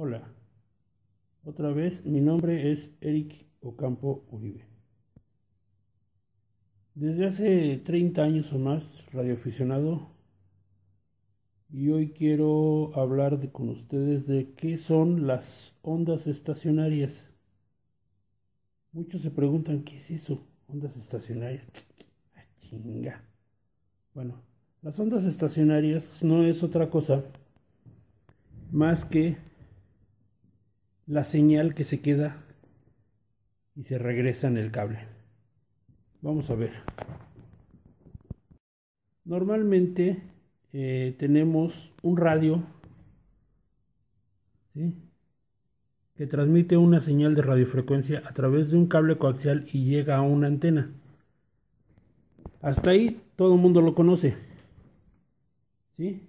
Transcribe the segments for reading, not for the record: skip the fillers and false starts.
Hola, otra vez mi nombre es Eric Ocampo Uribe. Desde hace 30 años o más radioaficionado, y hoy quiero hablar con ustedes de qué son las ondas estacionarias. Muchos se preguntan, ¿qué es eso? Ondas estacionarias. ¡Ah, chinga! Bueno, las ondas estacionarias no es otra cosa más que la señal que se queda y se regresa en el cable. Vamos a ver. Normalmente tenemos un radio, ¿sí?, que transmite una señal de radiofrecuencia a través de un cable coaxial y llega a una antena. Hasta ahí todo el mundo lo conoce, ¿sí?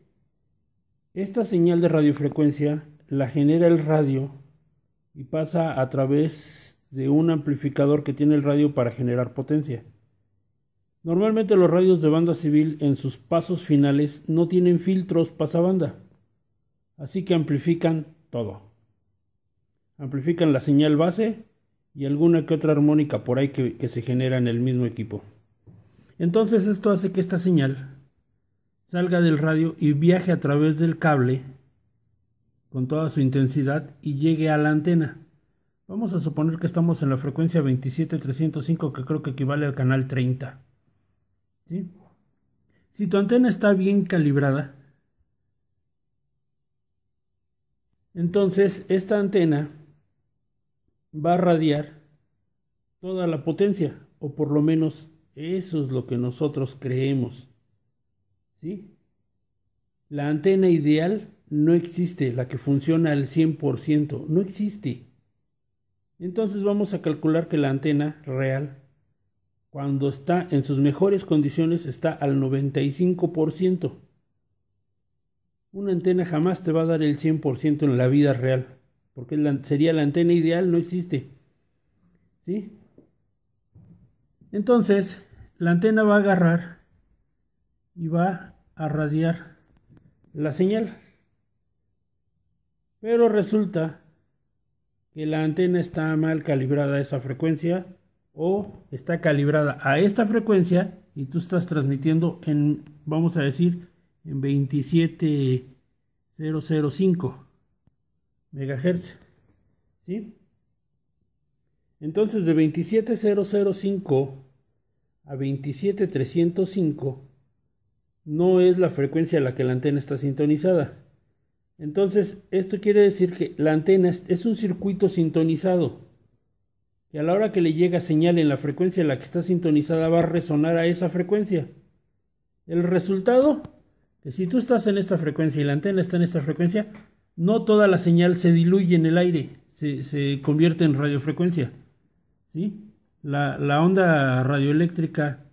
Esta señal de radiofrecuencia la genera el radio y pasa a través de un amplificador que tiene el radio para generar potencia. Normalmente los radios de banda civil en sus pasos finales no tienen filtros pasabanda, así que amplifican todo. Amplifican la señal base y alguna que otra armónica por ahí que se genera en el mismo equipo. Entonces esto hace que esta señal salga del radio y viaje a través del cable con toda su intensidad y llegue a la antena. Vamos a suponer que estamos en la frecuencia 27305, que creo que equivale al canal 30. ¿Sí? Si tu antena está bien calibrada, entonces esta antena va a radiar toda la potencia, o por lo menos eso es lo que nosotros creemos. ¿Sí? La antena ideal no existe, la que funciona al 100%, no existe. Entonces vamos a calcular que la antena real, cuando está en sus mejores condiciones, está al 95%. Una antena jamás te va a dar el 100% en la vida real, porque sería la antena ideal, no existe. ¿Sí? Entonces, la antena va a agarrar y va a radiar la señal. Pero resulta que la antena está mal calibrada a esa frecuencia, o está calibrada a esta frecuencia y tú estás transmitiendo en, vamos a decir, en 27005 MHz, ¿sí? Entonces de 27005 a 27305 no es la frecuencia a la que la antena está sintonizada. Entonces esto quiere decir que la antena es un circuito sintonizado, y a la hora que le llega señal en la frecuencia en la que está sintonizada va a resonar a esa frecuencia. El resultado, que si tú estás en esta frecuencia y la antena está en esta frecuencia, no toda la señal se diluye en el aire, se convierte en radiofrecuencia, ¿sí? La onda radioeléctrica,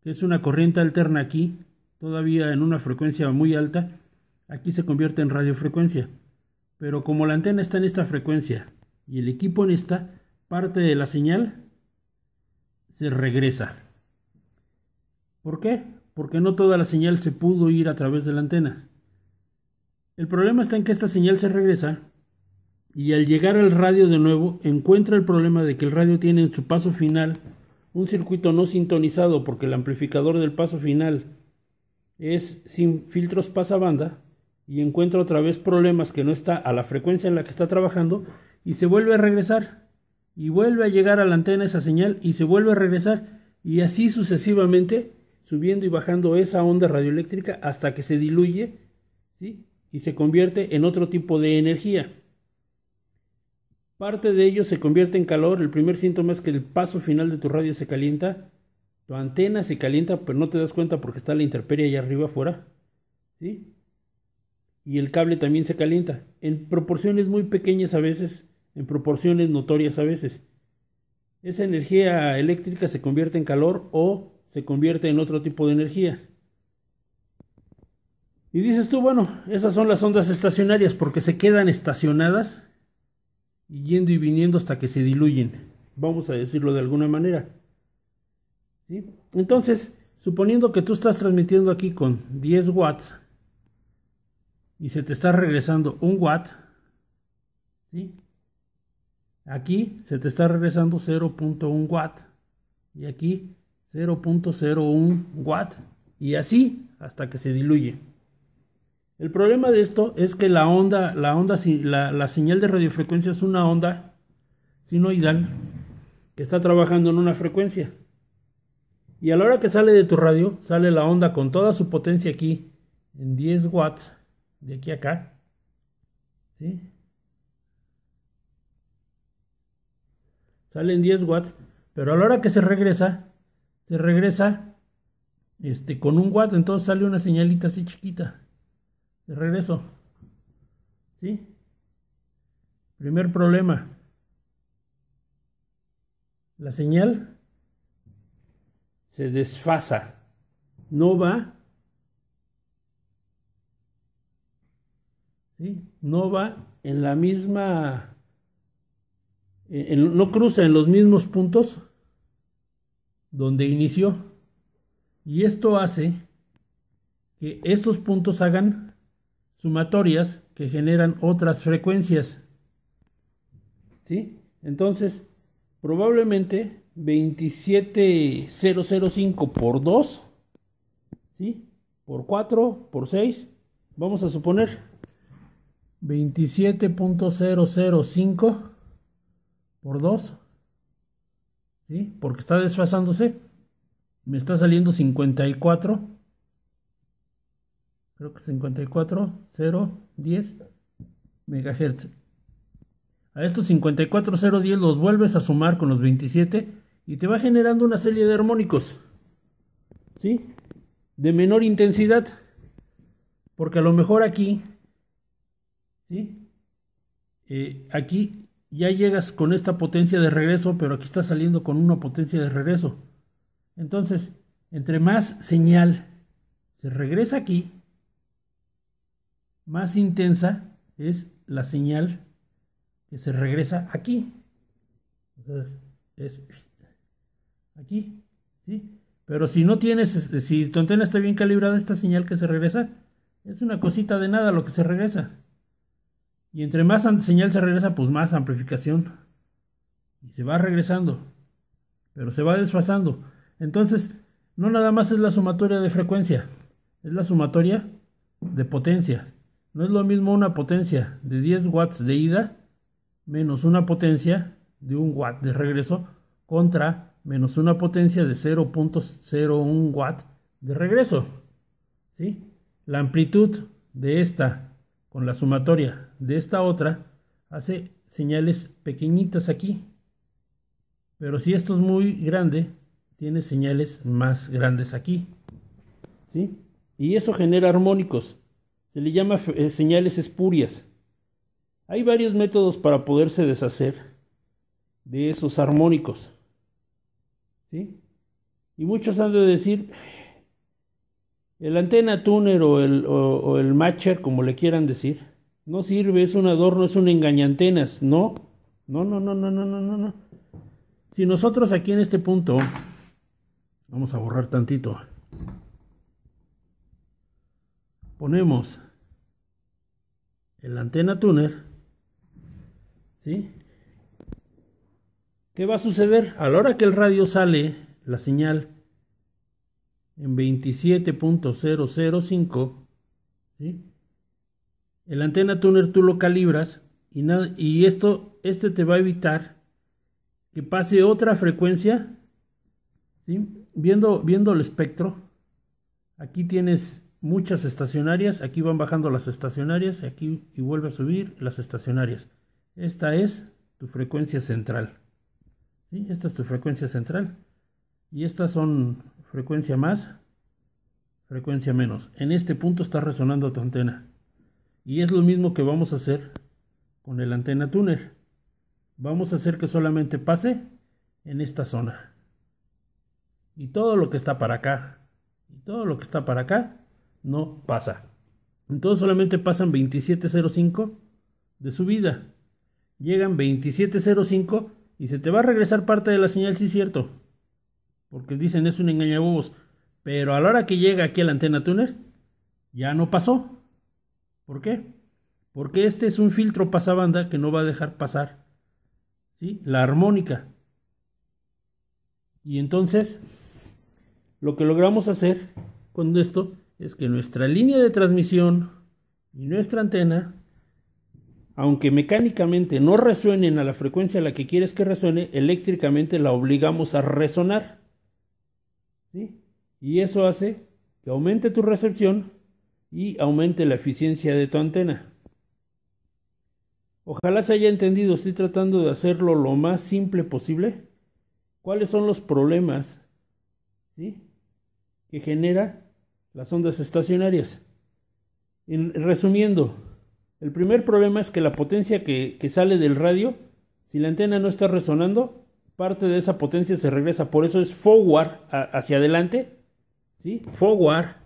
que es una corriente alterna aquí, todavía en una frecuencia muy alta, aquí se convierte en radiofrecuencia. Pero como la antena está en esta frecuencia y el equipo en esta, parte de la señal se regresa. ¿Por qué? Porque no toda la señal se pudo ir a través de la antena. El problema está en que esta señal se regresa y al llegar al radio de nuevo encuentra el problema de que el radio tiene en su paso final un circuito no sintonizado, porque el amplificador del paso final es sin filtros pasabanda, y encuentra otra vez problemas que no está a la frecuencia en la que está trabajando y se vuelve a regresar. Y vuelve a llegar a la antena esa señal y se vuelve a regresar, y así sucesivamente, subiendo y bajando esa onda radioeléctrica hasta que se diluye, ¿sí?, y se convierte en otro tipo de energía. Parte de ello se convierte en calor. El primer síntoma es que el paso final de tu radio se calienta, tu antena se calienta, pero no te das cuenta porque está la intemperie allá arriba afuera, ¿sí? Y el cable también se calienta, en proporciones muy pequeñas a veces, en proporciones notorias a veces. Esa energía eléctrica se convierte en calor o se convierte en otro tipo de energía. Y dices tú, bueno, esas son las ondas estacionarias porque se quedan estacionadas y yendo y viniendo hasta que se diluyen, vamos a decirlo de alguna manera, ¿sí? Entonces, suponiendo que tú estás transmitiendo aquí con 10 watts y se te está regresando 1 watt, ¿sí? Aquí se te está regresando 0.1 watt y aquí 0.01 watt y así hasta que se diluye. El problema de esto es que la señal de radiofrecuencia es una onda sinoidal que está trabajando en una frecuencia. Y a la hora que sale de tu radio, sale la onda con toda su potencia aquí en 10 watts, de aquí a acá, ¿sí? Sale en 10 watts, pero a la hora que se regresa con 1 watt, entonces sale una señalita así chiquita de regreso, ¿sí? Primer problema, la señal se desfasa, no va, ¿sí? No va en la misma, no cruza en los mismos puntos donde inició, y esto hace que estos puntos hagan sumatorias que generan otras frecuencias, ¿sí? Entonces, probablemente 27005 por 2, ¿sí? Por 4, por 6, vamos a suponer 27.005 por 2, ¿sí? Porque está desfasándose, me está saliendo 54, creo que 54.010 megahertz. A estos 54.010 los vuelves a sumar con los 27 y te va generando una serie de armónicos, ¿sí? De menor intensidad, porque a lo mejor aquí, ¿sí? Aquí ya llegas con esta potencia de regreso, pero aquí está saliendo con una potencia de regreso. Entonces, entre más señal se regresa aquí, más intensa es la señal que se regresa aquí. Entonces, es aquí, ¿sí? Pero si no tienes, si tu antena está bien calibrada, esta señal que se regresa es una cosita de nada lo que se regresa. Y entre más señal se regresa, pues más amplificación. Y se va regresando, pero se va desfasando. Entonces, no nada más es la sumatoria de frecuencia, es la sumatoria de potencia. No es lo mismo una potencia de 10 watts de ida menos una potencia de 1 watt de regreso contra menos una potencia de 0.01 watt de regreso, ¿sí? La amplitud de esta con la sumatoria de esta otra hace señales pequeñitas aquí, pero si esto es muy grande, tiene señales más grandes aquí, ¿sí? Y eso genera armónicos, se le llama señales espurias. Hay varios métodos para poderse deshacer de esos armónicos, ¿sí? Y muchos han de decir, el antena tuner o el matcher, como le quieran decir, no sirve, es un adorno, es un engañantenas. No. Si nosotros aquí en este punto, vamos a borrar tantito, ponemos el antena tuner, ¿sí? ¿Qué va a suceder? A la hora que el radio sale, la señal en 27.005, ¿sí? El antena tuner tú lo calibras y este te va a evitar que pase otra frecuencia, ¿sí? Viendo el espectro, aquí tienes muchas estacionarias, aquí van bajando las estacionarias, aquí y vuelve a subir las estacionarias. Esta es tu frecuencia central, ¿sí? Esta es tu frecuencia central y estas son frecuencia más, frecuencia menos. En este punto está resonando tu antena y es lo mismo que vamos a hacer con el antena tuner. Vamos a hacer que solamente pase en esta zona y todo lo que está para acá y todo lo que está para acá no pasa. Entonces solamente pasan 27.05 de subida, llegan 27.05 y se te va a regresar parte de la señal, sí es cierto, porque dicen es un engañabobos, pero a la hora que llega aquí a la antena tuner ya no pasó. ¿Por qué? porque este es un filtro pasabanda que no va a dejar pasar, ¿sí?, la armónica. Y entonces, lo que logramos hacer con esto es que nuestra línea de transmisión y nuestra antena, aunque mecánicamente no resuenen a la frecuencia a la que quieres que resuene, eléctricamente la obligamos a resonar, ¿sí? Y eso hace que aumente tu recepción y aumente la eficiencia de tu antena. Ojalá se haya entendido. Estoy tratando de hacerlo lo más simple posible. ¿Cuáles son los problemas, ¿sí?, que genera las ondas estacionarias? Resumiendo, el primer problema es que la potencia que sale del radio, si la antena no está resonando, parte de esa potencia se regresa. Por eso es forward, hacia adelante, ¿sí?, forward,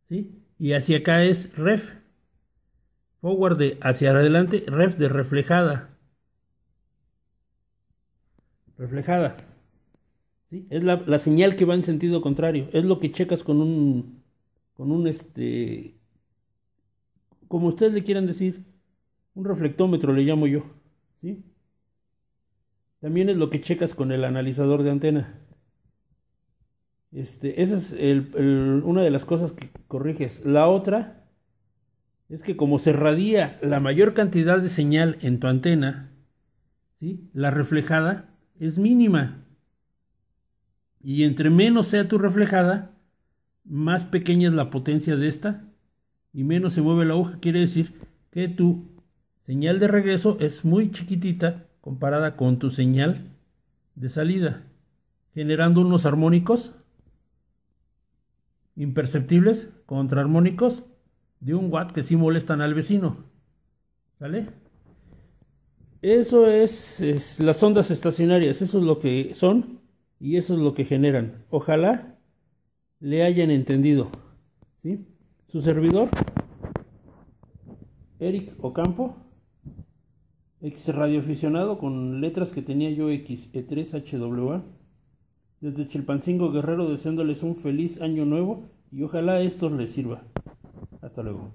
¿sí?, y hacia acá es ref, forward de hacia adelante, ref de reflejada, ¿sí? Es la señal que va en sentido contrario. Es lo que checas con un como ustedes le quieran decir, un reflectómetro le llamo yo, ¿sí? También es lo que checas con el analizador de antena. Esa es una de las cosas que corriges. La otra es que como se radia la mayor cantidad de señal en tu antena, ¿sí?, la reflejada es mínima. Y entre menos sea tu reflejada, más pequeña es la potencia de esta y menos se mueve la aguja. Quiere decir que tu señal de regreso es muy chiquitita comparada con tu señal de salida, generando unos armónicos imperceptibles, contraarmónicos de 1 watt, que sí molestan al vecino. ¿Sale? Eso es las ondas estacionarias. Eso es lo que son y eso es lo que generan. Ojalá le hayan entendido, ¿sí? Su servidor, Eric Ocampo, ex radioaficionado, con letras que tenía yo XE3HWA, desde Chilpancingo, Guerrero, deseándoles un feliz año nuevo y ojalá esto les sirva. Hasta luego.